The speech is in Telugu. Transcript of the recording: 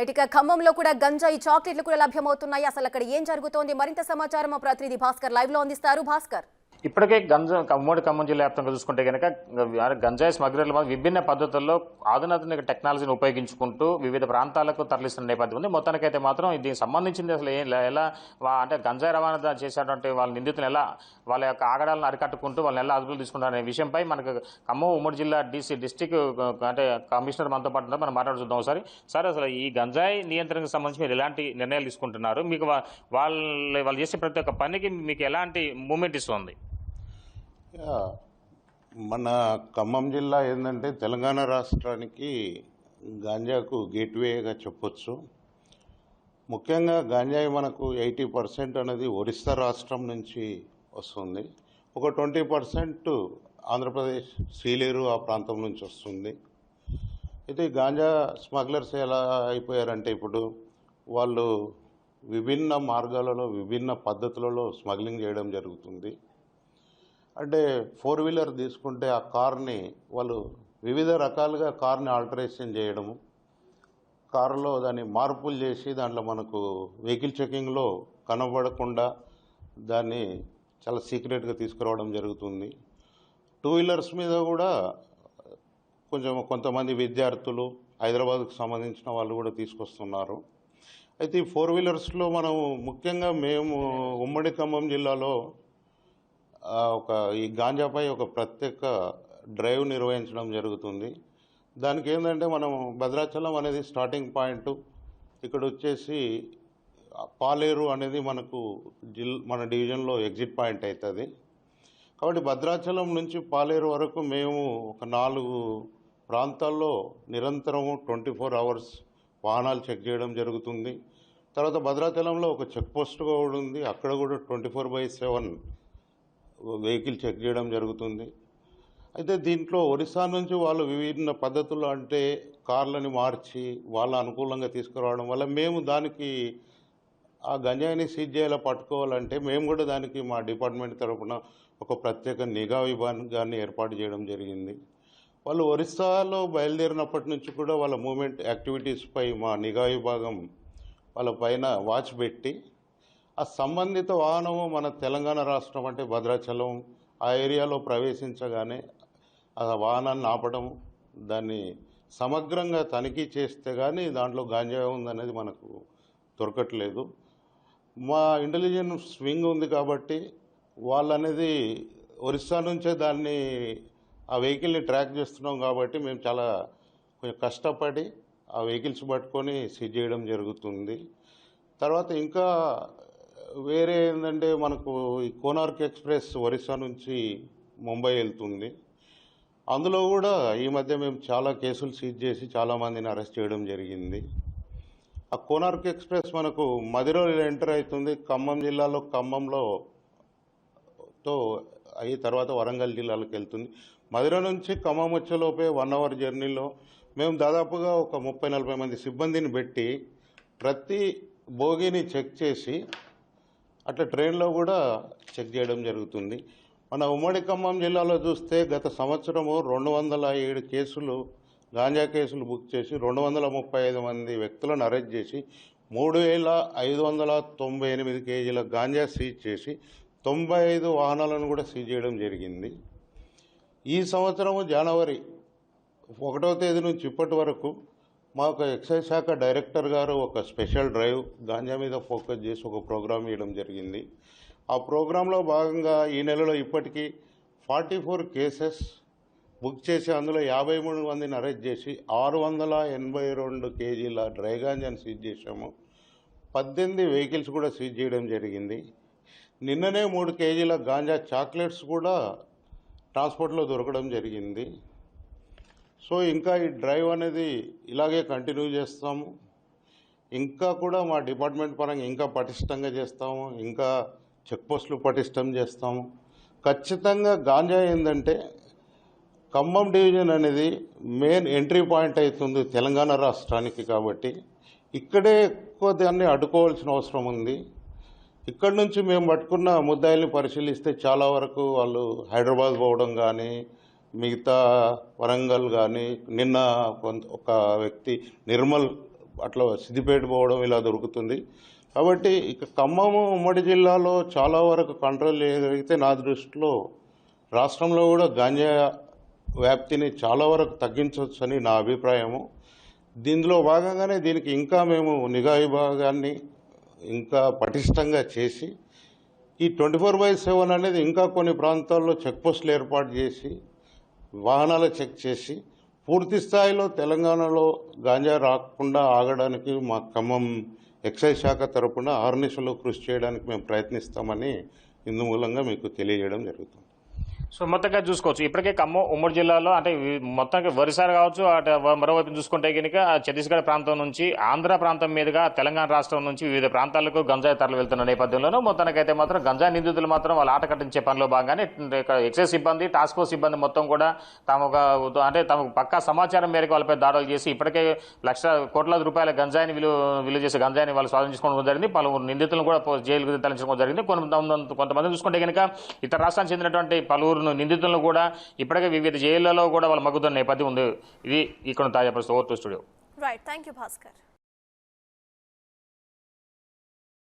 రైట్, ఇక ఖమ్మంలో కూడా గంజాయి చాక్లెట్లు కూడా లభ్యమవుతున్నాయి. అసలు అక్కడ ఏం జరుగుతోంది? మరింత సమాచారం మా ప్రతినిధి భాస్కర్ లైవ్ లో అందిస్తారు. భాస్కర్, ఇప్పటికే ఉమ్మడి ఖమ్మం జిల్లా వ్యాప్తంగా చూసుకుంటే కనుక గంజాయి స్మగ్లర్లు విభిన్న పద్ధతుల్లో ఆధునిక టెక్నాలజీని ఉపయోగించుకుంటూ వివిధ ప్రాంతాలకు తరలిస్తున్న నేపథ్యం ఉంది. మొత్తానికైతే మాత్రం దీనికి సంబంధించింది అసలు ఎలా అంటే గంజాయి రవాణా చేసేటువంటి వాళ్ళ నిందితులు ఎలా వాళ్ళ యొక్క ఆగడాలను అరికట్టుకుంటూ వాళ్ళని ఎలా అదుపులు తీసుకుంటారు అనే విషయంపై మనకు ఖమ్మం ఉమ్మడి జిల్లా డిస్టిక్ అంటే కమిషనర్ మనతో పాటు మనం మాట్లాడుతుందాం. ఒకసారి సార్, అసలు ఈ గంజాయి నియంత్రణకు సంబంధించి మీరు ఎలాంటి నిర్ణయాలు తీసుకుంటున్నారు? మీకు వాళ్ళు చేసే ప్రతి ఒక్క పనికి మీకు ఎలాంటి మూమెంట్ ఇస్తుంది? మన ఖమ్మం జిల్లా ఏంటంటే తెలంగాణ రాష్ట్రానికి గాంజాకు గేట్వేగా చెప్పొచ్చు. ముఖ్యంగా గాంజాయి మనకు 80% అనేది ఒరిస్సా రాష్ట్రం నుంచి వస్తుంది. ఒక 20% ఆంధ్రప్రదేశ్ సీలేరు ఆ ప్రాంతం నుంచి వస్తుంది. అయితే గాంజా స్మగ్లర్స్ ఎలా అయిపోయారంటే ఇప్పుడు వాళ్ళు విభిన్న మార్గాలలో విభిన్న పద్ధతులలో స్మగ్లింగ్ చేయడం జరుగుతుంది. అంటే 4-వీలర్ తీసుకుంటే ఆ కార్ని వాళ్ళు వివిధ రకాలుగా కార్ని ఆల్టరేషన్ చేయడము, కారులో దాన్ని మార్పులు చేసి దాంట్లో మనకు వెహికల్ చెకింగ్లో కనబడకుండా దాన్ని చాలా సీక్రెట్గా తీసుకురావడం జరుగుతుంది. 2-వీలర్స్ మీద కూడా కొంతమంది విద్యార్థులు హైదరాబాద్కు సంబంధించిన వాళ్ళు కూడా తీసుకొస్తున్నారు. అయితే ఈ 4-వీలర్స్లో మనం ముఖ్యంగా మేము ఉమ్మడి ఖమ్మం జిల్లాలో ఈ గాంజాపై ఒక ప్రత్యేక డ్రైవ్ నిర్వహించడం జరుగుతుంది. దానికి ఏంటంటే మనం భద్రాచలం అనేది స్టార్టింగ్ పాయింట్, ఇక్కడ వచ్చేసి పాలేరు అనేది మన డివిజన్లో ఎగ్జిట్ పాయింట్ అవుతుంది. కాబట్టి భద్రాచలం నుంచి పాలేరు వరకు మేము ఒక 4 ప్రాంతాల్లో నిరంతరము 24 అవర్స్ వాహనాలు చెక్ చేయడం జరుగుతుంది. తర్వాత భద్రాచలంలో ఒక చెక్ పోస్ట్ కూడా ఉంది, అక్కడ కూడా 24/7 వెహికల్ చెక్ చేయడం జరుగుతుంది. అయితే దీంట్లో ఒరిస్సా నుంచి వాళ్ళు విభిన్న పద్ధతులు అంటే కార్లని మార్చి వాళ్ళ అనుకూలంగా తీసుకురావడం వల్ల మేము దానికి ఆ గంజాయిని సీజ్ చేయాలా పట్టుకోవాలంటే మేము కూడా దానికి మా డిపార్ట్మెంట్ తరఫున ఒక ప్రత్యేక నిఘా విభాగాన్ని ఏర్పాటు చేయడం జరిగింది. వాళ్ళు ఒరిస్సాలో బయలుదేరినప్పటి నుంచి కూడా వాళ్ళ మూమెంట్ యాక్టివిటీస్పై మా నిఘా విభాగం వాళ్ళ పైన వాచ్ పెట్టి ఆ సంబంధిత వాహనము మన తెలంగాణ రాష్ట్రం అంటే భద్రాచలం ఆ ఏరియాలో ప్రవేశించగానే ఆ వాహనాన్ని ఆపడం, దాన్ని సమగ్రంగా తనిఖీ చేస్తే కానీ దాంట్లో గాంజా ఉందనేది మనకు దొరకట్లేదు. మా ఇంటెలిజెన్స్ వింగ్ ఉంది కాబట్టి వాళ్ళనేది ఒరిస్సా నుంచే దాన్ని ఆ వెహికల్ని ట్రాక్ చేస్తున్నాం కాబట్టి మేము చాలా కొంచెం కష్టపడి ఆ వెహికల్స్ పట్టుకొని సీజ్ చేయడం జరుగుతుంది. తర్వాత ఇంకా వేరే ఏంటంటే మనకు ఈ కోనార్క్ ఎక్స్ప్రెస్ ఒరిస్సా నుంచి ముంబై వెళ్తుంది. అందులో కూడా ఈ మధ్య మేము చాలా కేసులు సీజ్ చేసి చాలామందిని అరెస్ట్ చేయడం జరిగింది. ఆ కోనార్క్ ఎక్స్ప్రెస్ మనకు మదిరలో ఎంటర్ అవుతుంది, ఖమ్మం జిల్లాలో ఖమ్మంలో అయ్యి తర్వాత వరంగల్ జిల్లాలోకి వెళ్తుంది. మదిర నుంచి ఖమ్మం వచ్చేలోపే 1 అవర్ జర్నీలో మేము దాదాపుగా ఒక 30-40 మంది సిబ్బందిని పెట్టి ప్రతి బోగిని చెక్ చేసి అట్లా ట్రైన్లో కూడా చెక్ చేయడం జరుగుతుంది. మన ఉమ్మడి ఖమ్మం జిల్లాలో చూస్తే గత సంవత్సరము 207 కేసులు గాంజా కేసులు బుక్ చేసి 235 మంది వ్యక్తులను అరెస్ట్ చేసి 3,598 కేజీల గాంజా సీజ్ చేసి 95 వాహనాలను కూడా సీజ్ చేయడం జరిగింది. ఈ సంవత్సరము జనవరి 1వ తేదీ నుంచి ఇప్పటి వరకు మాకు ఎక్సైజ్ శాఖ డైరెక్టర్ గారు ఒక స్పెషల్ డ్రైవ్ గాంజా మీద ఫోకస్ చేసి ఒక ప్రోగ్రాం ఇవ్వడం జరిగింది. ఆ ప్రోగ్రాంలో భాగంగా ఈ నెలలో ఇప్పటికీ 44 కేసెస్ బుక్ చేసి అందులో 53 మందిని అరెస్ట్ చేసి 682 కేజీల డ్రై గాంజాను సీజ్ చేశాము. 18 వెహికల్స్ కూడా సీజ్ చేయడం జరిగింది. నిన్ననే 3 కేజీల గాంజా చాక్లెట్స్ కూడా ట్రాన్స్పోర్ట్లో దొరకడం జరిగింది. సో ఇంకా ఈ డ్రైవ్ అనేది ఇలాగే కంటిన్యూ చేస్తాము. ఇంకా కూడా మా డిపార్ట్మెంట్ పరంగా ఇంకా పటిష్టంగా చేస్తాము, ఇంకా చెక్ పోస్టులు పటిష్టం చేస్తాము. ఖచ్చితంగా గాంజా ఏంటంటే ఖమ్మం డివిజన్ అనేది మెయిన్ ఎంట్రీ పాయింట్ అవుతుంది తెలంగాణ రాష్ట్రానికి. కాబట్టి ఇక్కడే ఎక్కువ దాన్ని అడ్డుకోవాల్సిన అవసరం ఉంది. ఇక్కడ నుంచి మేము పట్టుకున్న ముద్దాయిల్ని పరిశీలిస్తే చాలా వరకు వాళ్ళు హైదరాబాద్ పోవడం కానీ మిగతా వరంగల్ కానీ నిన్న ఒక వ్యక్తి నిర్మల్ అట్లా సిద్దిపేట పోవడం ఇలా దొరుకుతుంది. కాబట్టి ఇక ఖమ్మము ఉమ్మడి జిల్లాలో చాలా వరకు కంట్రోల్ చేయగలిగితే నా దృష్టిలో రాష్ట్రంలో కూడా గాంజా వ్యాప్తిని చాలా వరకు తగ్గించవచ్చని నా అభిప్రాయము. దీనిలో భాగంగానే దీనికి ఇంకా మేము నిఘా విభాగాన్ని ఇంకా పటిష్టంగా చేసి ఈ 24/7 అనేది ఇంకా కొన్ని ప్రాంతాల్లో చెక్ పోస్టులు ఏర్పాటు చేసి వాహనాలు చెక్ చేసి పూర్తి స్థాయిలో తెలంగాణలో గాంజా రాకుండా ఆగడానికి మా ఖమ్మం ఎక్సైజ్ శాఖ తరపున ఆర్నిశలో కృషి చేయడానికి మేము ప్రయత్నిస్తామని ఇందు మూలంగా మీకు తెలియజేయడం జరుగుతుంది. సో మొత్తంగా చూసుకోవచ్చు ఇప్పటికే ఖమ్మం ఉమ్మడి జిల్లాలో అంటే మొత్తంగా వరిసారి కావచ్చు, అటు మరోవైపు చూసుకుంటే కనుక ఛత్తీస్గఢ్ ప్రాంతం నుంచి ఆంధ్ర ప్రాంతం మీదుగా తెలంగాణ రాష్ట్రం నుంచి వివిధ ప్రాంతాలకు గంజాయి తరలి వెళ్తున్న నేపథ్యంలోనూ మొత్తానికైతే మాత్రం గంజాయి నిందితులు మాత్రం వాళ్ళు ఆట కట్టించే పనిలో భాగంగానే ఎక్సైజ్ సిబ్బంది, టాస్క్ ఫోర్స్ సిబ్బంది మొత్తం కూడా తమకు పక్కా సమాచారం మేరకు వాళ్ళపై దాడులు చేసి ఇప్పటికే కోట్లాది రూపాయల గంజాయిని విలువ చేసే గంజాయిని వాళ్ళు స్వాధీనించుకోవడం జరిగింది. పలువురు నిందితులను కూడా జైలుకు తరలించడం జరిగింది. కొంతమంది చూసుకుంటే కనుక ఇతర రాష్ట్రానికి చెందినటువంటి పలువురు నిందితులను కూడా ఇప్పటికే వివిధ జైళ్లలో కూడా వాళ్ళు మగ్గుతున్న నేపథ్యం ఉంది. ఇది ఇక్కడ తాజా పరిస్థితి. Over to studio. Right, thank you Bhaskar.